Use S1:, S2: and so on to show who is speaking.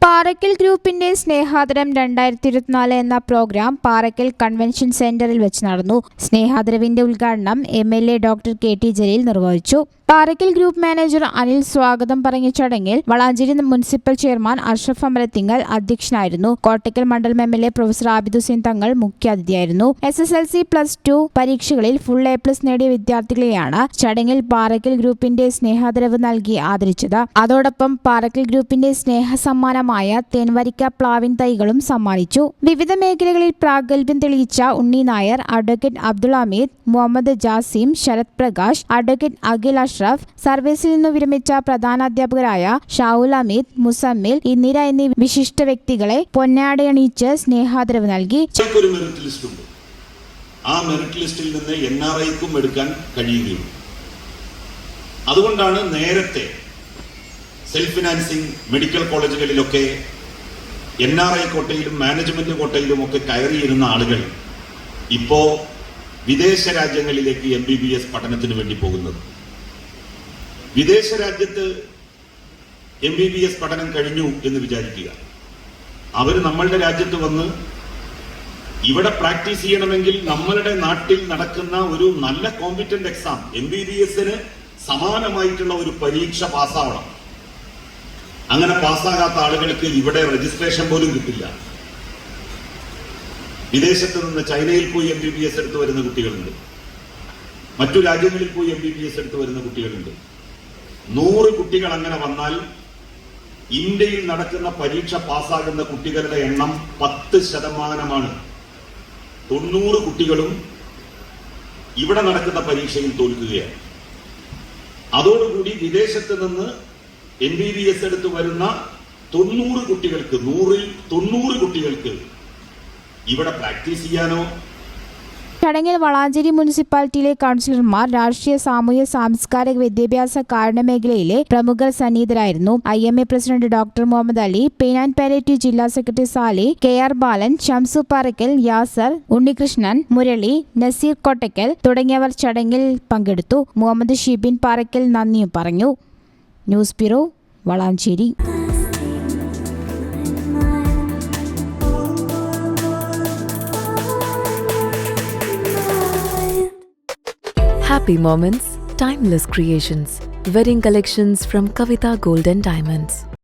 S1: പാറയ്ക്കൽ ഗ്രൂപ്പിന്റെ സ്നേഹാദരം 2024 എന്ന programme Parakkal convention സെന്ററിൽ വെച്ച് നടന്നു. സ്നേഹാദരവിന്റെ ഉദ്ഘാടനം MLA ഡോക്ടർ KT ജലീൽ നിർവഹിച്ചു. പാറയ്ക്കൽ ഗ്രൂപ്പ് മാനേജർ അനിൽ സ്വാഗതം പറഞ്ഞ ചടങ്ങിൽ വളാഞ്ചേരി മുനിസിപ്പൽ ചെയർമാൻ അഷ്റഫ് അമരത്തിങ്കൽ അധ്യക്ഷനായിരുന്നു. കോട്ടയ്ക്കൽ മണ്ഡലം MLA professor Abid Hussain Thangal മുഖ്യാതിഥിയായിരുന്നു. SSLC+2 പരീക്ഷകളിൽ ഫുൾ A+ നേടിയ വിദ്യാർത്ഥികളെയാണ് ചടങ്ങിൽ പാറയ്ക്കൽ ഗ്രൂപ്പിന്റെ സ്നേഹാദരവ് നൽകി ആദരിച്ചത്. അതോടൊപ്പം പാറയ്ക്കൽ ഗ്രൂപ്പിന്റെ സ്നേഹസമ്മാനമായ തേൻവരിക്ക പ്ലാവിൻ തൈകളും സമ്മാനിച്ചു. വിവിധ മേഖലകളിൽ പ്രാഗൽഭ്യം തെളിയിച്ച ഉണ്ണി നായർ, അഡ്വക്കേറ്റ് അബ്ദുൾ ഹമീദ്, മുഹമ്മദ് ജാസിം, ശരത് പ്രകാശ്, അഡ്വക്കേറ്റ് അഖിൽ അഷ്റഫ്, സർവീസിൽ നിന്നു വിരമിച്ച പ്രധാനാധ്യാപകരായ ഷാഹുൽ ഹമീദ്, മുസമ്മിൽ, ഇന്ദിര എന്നീ വിശിഷ്ട വ്യക്തികളെ പൊന്നാടയണിയിച്ച് സ്നേഹാദരവ് നൽകി.
S2: ആ മെറിറ്റ് ലിസ്റ്റിൽ നിന്ന് NRIക്കും എടുക്കാൻ കഴിയുകയുള്ളൂ. അതുകൊണ്ടാണ് നേരത്തെ സെൽഫ് ഫിനാൻസിങ് മെഡിക്കൽ കോളേജുകളിലൊക്കെ NRI കോട്ടയിലും മാനേജ്മെന്റ് കോട്ടയിലും ഒക്കെ കയറിയിരുന്ന ആളുകൾ ഇപ്പോ വിദേശ രാജ്യങ്ങളിലേക്ക് MBBS പഠനത്തിന് വേണ്ടി പോകുന്നത്. വിദേശ രാജ്യത്ത് MBBS പഠനം കഴിഞ്ഞു എന്ന് വിചാരിക്കുക. അവർ നമ്മളുടെ രാജ്യത്ത് വന്ന് ഇവിടെ പ്രാക്ടീസ് ചെയ്യണമെങ്കിൽ നമ്മളുടെ നാട്ടിൽ നടക്കുന്ന ഒരു നല്ല കോമ്പറ്റന്റ് എക്സാം, MBBSന് സമാനമായിട്ടുള്ള ഒരു പരീക്ഷ പാസ്സാവണം. അങ്ങനെ പാസ്സാകാത്ത ആളുകൾക്ക് ഇവിടെ രജിസ്ട്രേഷൻ പോലും കിട്ടില്ല. വിദേശത്ത് നിന്ന് ചൈനയിൽ പോയി MBBS എടുത്ത് വരുന്ന കുട്ടികളുണ്ട്, മറ്റു രാജ്യങ്ങളിൽ പോയി MBBS എടുത്ത് വരുന്ന കുട്ടികളുണ്ട്. 100 കുട്ടികൾ അങ്ങനെ വന്നാൽ ഇന്ത്യയിൽ നടക്കുന്ന പരീക്ഷ പാസ്സാകുന്ന കുട്ടികളുടെ എണ്ണം 10%. 90 കുട്ടികളും ഇവിടെ നടക്കുന്ന പരീക്ഷയിൽ തോൽക്കുകയാണ്. അതോടുകൂടി വിദേശത്ത് നിന്ന് MBBS എടുത്ത് വരുന്ന 90 കുട്ടികൾക്ക് 100ൽ 90 കുട്ടികൾക്ക് ഇവിടെ പ്രാക്ടീസ് ചെയ്യാനോ.
S1: ചടങ്ങിൽ വളാഞ്ചേരി മുനിസിപ്പാലിറ്റിയിലെ കൗൺസിലർമാർ, രാഷ്ട്രീയ, സാമൂഹ്യ, സാംസ്കാരിക, വിദ്യാഭ്യാസ, കാരുണ്യ മേഖലയിലെ പ്രമുഖർ സന്നിഹിതരായിരുന്നു. IMA president doctor Muhammad Ali, pain and palliative ജില്ലാ സെക്രട്ടറി സാലി, KR ബാലൻ, ഷംസു പാറയ്ക്കൽ, യാസർ, ഉണ്ണികൃഷ്ണൻ, മുരളി, നസീർ കോട്ടയ്ക്കൽ തുടങ്ങിയവർ ചടങ്ങിൽ പങ്കെടുത്തു. മുഹമ്മദ് ഷിബിൻ പാറയ്ക്കൽ നന്ദിയും പറഞ്ഞു. News bureau, Valanchery.
S3: Happy moments, timeless creations. Wedding collections from Kavita Gold and Diamonds.